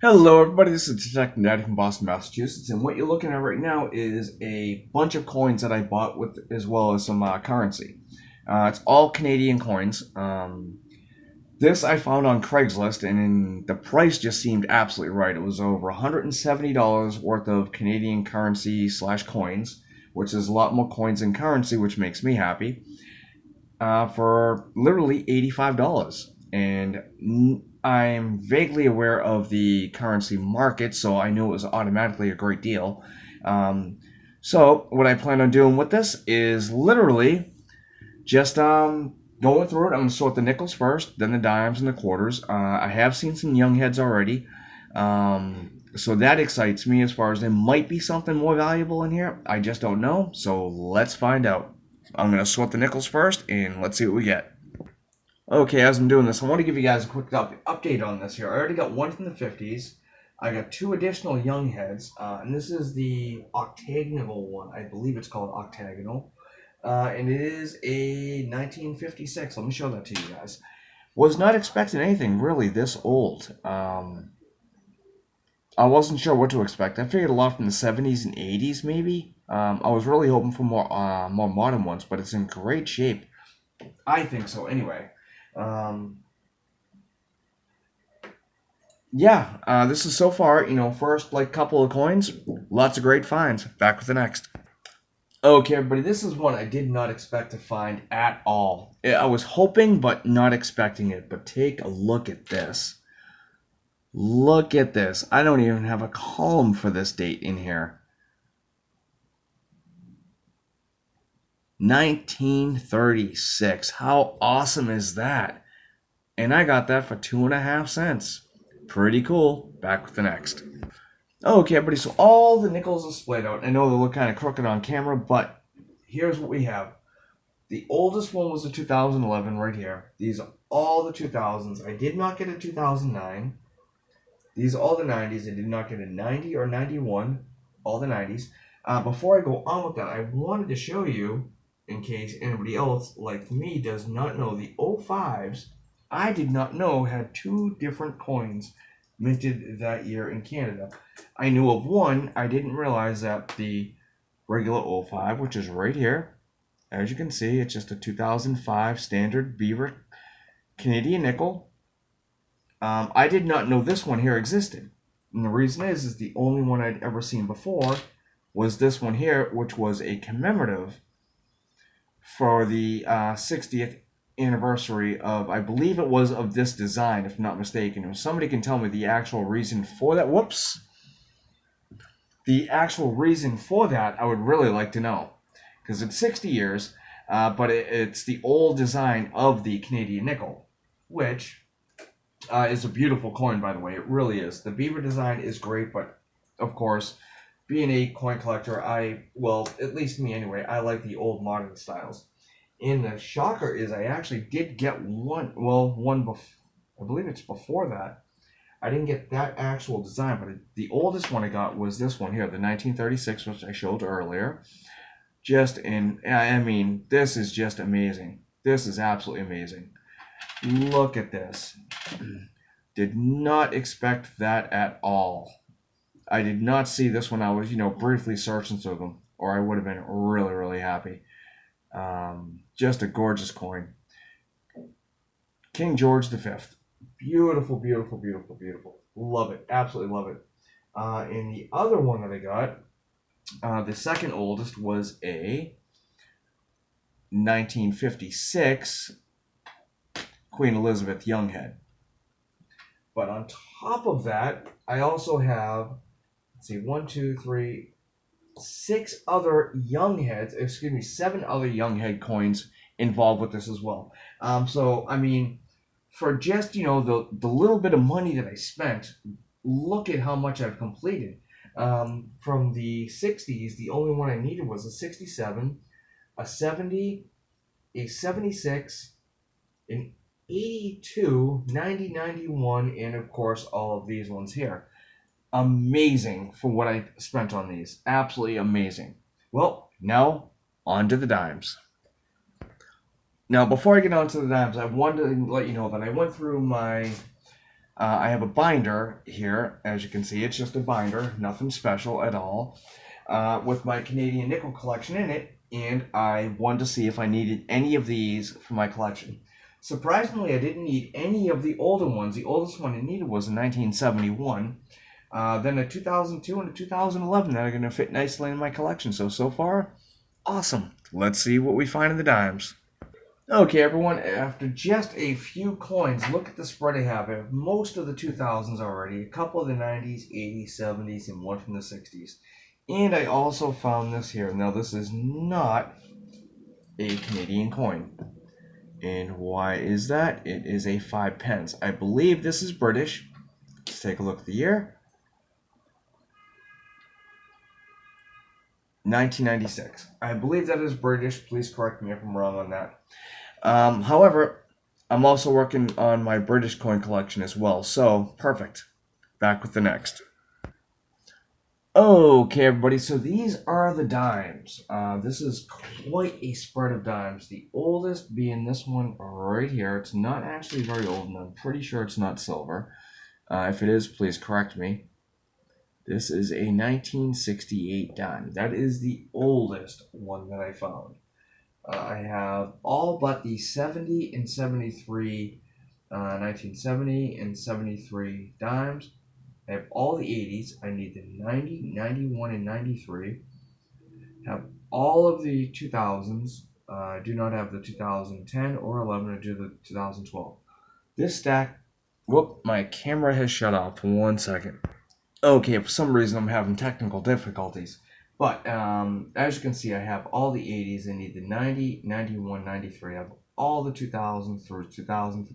Hello, everybody. This is Detective Daddy from Boston, Massachusetts, and what you're looking at right now is a bunch of coins that I bought with, as well as some currency. It's all Canadian coins. This I found on Craigslist, and the price just seemed absolutely right. It was over $170 worth of Canadian currency slash coins, which is a lot more coins than currency, which makes me happy. For literally $85. And I'm vaguely aware of the currency market, so I knew it was automatically a great deal. Um, so, what I plan on doing with this is literally just going through it. I'm going to sort the nickels first, then the dimes and the quarters. I have seen some young heads already. So that excites me as far as there might be something more valuable in here. I just don't know. So let's find out. I'm going to sort the nickels first, and let's see what we get. Okay, as I'm doing this, I want to give you guys a quick update on this here. I already got one from the 50s. I got two additional young heads, and this is the octagonal one. I believe it's called octagonal. And it is a 1956. Let me show that to you guys. Was not expecting anything really this old. I wasn't sure what to expect. I figured a lot from the 70s and 80s, maybe. I was really hoping for more modern ones, but it's in great shape. I think so, anyway. Um, yeah, this is so far, first like couple of coins, lots of great finds. Back with the next. Okay, everybody, this is one I did not expect to find at all. I was hoping, but not expecting it. But take a look at this. Look at this. I don't even have a column for this date in here. 1936. How awesome is that? And I got that for 2.5 cents. Pretty cool. Back with the next. Okay, everybody, so all the nickels are splayed out. I know they look kind of crooked on camera, but here's what we have. The oldest one was the 2011 right here. These are all the 2000s. I did not get a 2009. These are all the 90s. I did not get a 90 or 91. All the 90s. Before I go on with that, I wanted to show you, in case anybody else like me does not know, the 05s, I did not know had two different coins minted that year in Canada. I knew of one. I didn't realize that the regular 05, which is right here, as you can see, it's just a 2005 standard Beaver Canadian nickel. I did not know this one here existed. And the reason is the only one I'd ever seen before was this one here, which was a commemorative for the 60th anniversary of, I believe it was of this design, if not mistaken. If somebody can tell me the actual reason for that, the actual reason for that, I would really like to know. Because it's 60 years, but it's the old design of the Canadian nickel, which is a beautiful coin, by the way. It really is. The beaver design is great, but of course, being a coin collector, well, at least me anyway, I like the old modern styles. And the shocker is I actually did get I believe it's before that. I didn't get that actual design, but the oldest one I got was this one here, the 1936, which I showed earlier. I mean, this is just amazing. This is absolutely amazing. Look at this. Did not expect that at all. I did not see this when I was, briefly searching through them, or I would have been really, really happy. Just a gorgeous coin. King George V. Beautiful, beautiful, beautiful, beautiful. Love it. Absolutely love it. And the other one that I got, the second oldest, was a 1956 Queen Elizabeth Younghead. But on top of that, I also have, let's see, one, two, three, six other young heads, excuse me, seven other young head coins involved with this as well. So, I mean, for just, the little bit of money that I spent, look at how much I've completed. From the 60s, the only one I needed was a 67, a 70, a 76, an 82, 90, 91, and of course all of these ones here. Amazing for what I spent on these. Absolutely amazing. Well, now on to the dimes. Now, before I get on to the dimes, I wanted to let you know that I went through my I have a binder here, as you can see. It's just a binder, nothing special at all, with my Canadian nickel collection in it, and I wanted to see if I needed any of these for my collection. Surprisingly, I didn't need any of the older ones. The oldest one I needed was in 1971. Then a 2002 and a 2011 that are going to fit nicely in my collection. So far, awesome. Let's see what we find in the dimes. Okay, everyone, after just a few coins, look at the spread I have. I have most of the 2000s already, a couple of the 90s, 80s, 70s, and one from the 60s. And I also found this here. Now, this is not a Canadian coin. And why is that? It is a 5 pence. I believe this is British. Let's take a look at the year. 1996. I believe that is British. Please correct me if I'm wrong on that. However, I'm also working on my British coin collection as well. So, perfect. Back with the next. Okay, everybody. So these are the dimes. This is quite a spread of dimes. The oldest being this one right here. It's not actually very old, and I'm pretty sure it's not silver. If it is, please correct me. This is a 1968 dime. That is the oldest one that I found. I have all but the 70 and 73, 1970 and 73 dimes. I have all the 80s. I need the 90, 91, and 93. Have all of the 2000s. I do not have the 2010 or 11. I do the 2012. This stack, whoop, my camera has shut off for 1 second. Okay, for some reason I'm having technical difficulties. But as you can see, I have all the 80s. I need the 90, 91, 93. I have all the 2000s through 2000,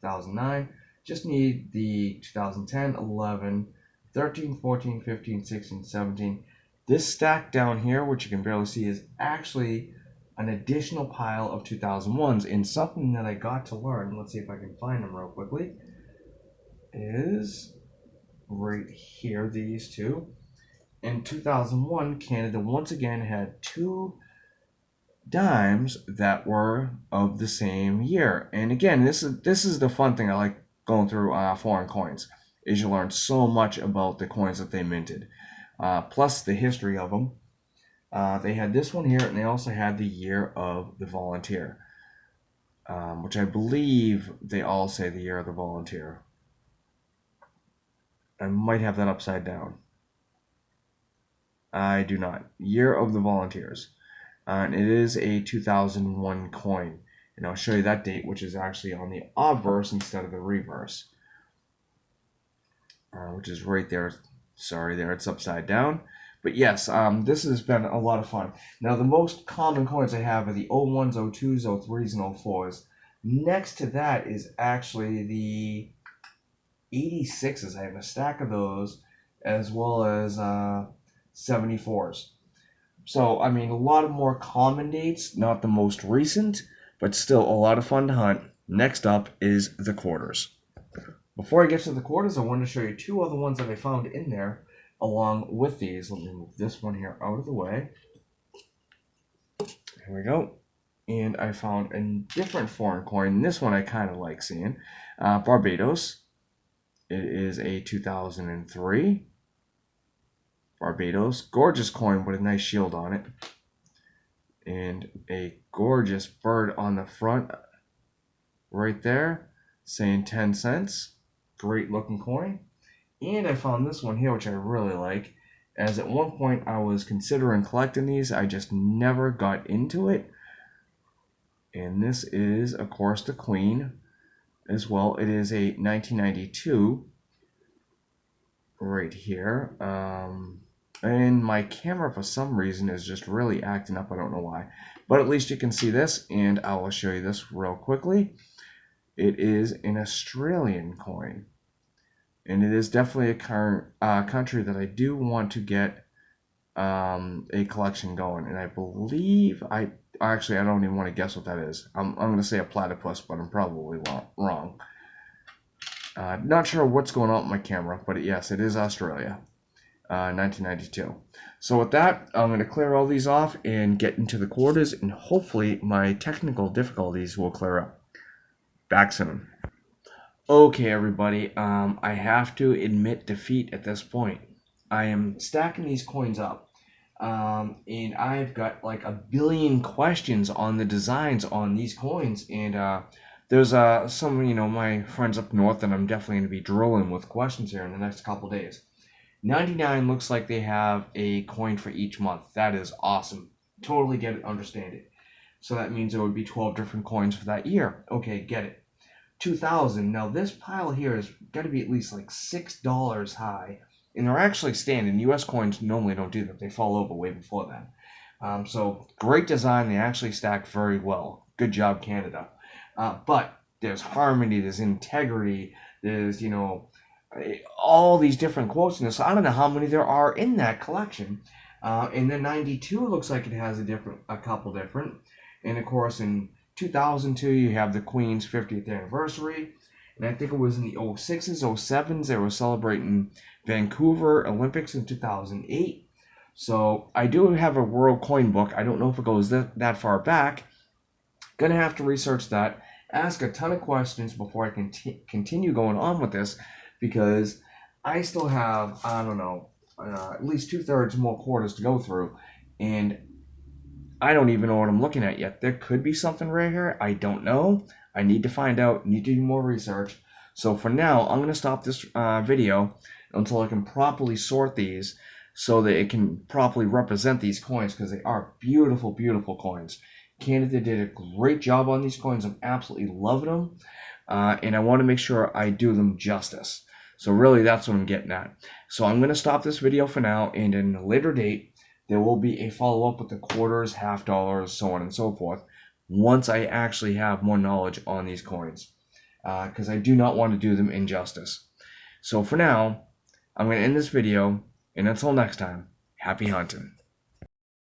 2009. Just need the 2010, 11, 13, 14, 15, 16, 17. This stack down here, which you can barely see, is actually an additional pile of 2001s. And something that I got to learn, let's see if I can find them real quickly, is right here, these two. In 2001, Canada once again had 2 dimes that were of the same year. And again, this is the fun thing I like going through foreign coins, is you learn so much about the coins that they minted, plus the history of them. They had this one here, and they also had the year of the volunteer, which I believe they all say the year of the volunteer. I might have that upside down. I do not. Year of the volunteers. And it is a 2001 coin. And I'll show you that date, which is actually on the obverse instead of the reverse. Which is right there. Sorry, there it's upside down. But yes, this has been a lot of fun. Now, the most common coins I have are the 01s, 02s, 03s, and 04s. Next to that is actually the 86s. I have a stack of those, as well as 74s. So, I mean, a lot of more common dates, not the most recent, but still a lot of fun to hunt. Next up is the quarters. Before I get to the quarters, I want to show you 2 other ones that I found in there along with these. Let me move this one here out of the way. Here we go. And I found a different foreign coin. This one I kind of like seeing. Barbados. It is a 2003. Barbados. Gorgeous coin with a nice shield on it. And a gorgeous bird on the front right there saying 10 cents. Great looking coin. And I found this one here, which I really like, as at one point I was considering collecting these. I just never got into it. And this is, of course, the Queen as well. It is a 1992 right here. And my camera, for some reason, is just really acting up. I don't know why. But at least you can see this, and I will show you this real quickly. It is an Australian coin. And it is definitely a country that I do want to get a collection going. And I believe, I don't even want to guess what that is. I'm going to say a platypus, but I'm probably wrong. Not sure what's going on with my camera, but yes, it is Australia. 1992. So with that, I'm going to clear all these off and get into the quarters, and hopefully my technical difficulties will clear up. Back soon. Okay, everybody, I have to admit defeat at this point. I am stacking these coins up, and I've got like a billion questions on the designs on these coins, and there's some, my friends up north that I'm definitely going to be drilling with questions here in the next couple days. 99 looks like they have a coin for each month. That is awesome. Totally get it, understand it. So that means there would be 12 different coins for that year. Okay, get it. 2000. Now this pile here is got to be at least like $6 high, and they're actually standing. U.S. coins normally don't do that; they fall over way before that. So great design. They actually stack very well. Good job, Canada. But there's harmony, there's integrity, there's all these different quotes in this. So I don't know how many there are in that collection. And then 92 looks like it has a couple different, and of course in 2002, you have the Queen's 50th anniversary. And I think it was in the 06s, 07s, they were celebrating Vancouver Olympics in 2008. So I do have a World Coin book. I don't know if it goes that far back. Gonna have to research that, ask a ton of questions before I can continue going on with this, because I still have, I don't know, at least 2/3 more quarters to go through. And I don't even know what I'm looking at yet. There could be something right here. I don't know. I need to find out. Need to do more research. So for now, I'm going to stop this video until I can properly sort these so that it can properly represent these coins, because they are beautiful, beautiful coins. Canada did a great job on these coins. I'm absolutely loving them. And I want to make sure I do them justice. So really, that's what I'm getting at. So I'm going to stop this video for now, and in a later date, there will be a follow-up with the quarters, half dollars, so on and so forth, once I actually have more knowledge on these coins, because I do not want to do them injustice. So for now, I'm going to end this video, and until next time, happy hunting.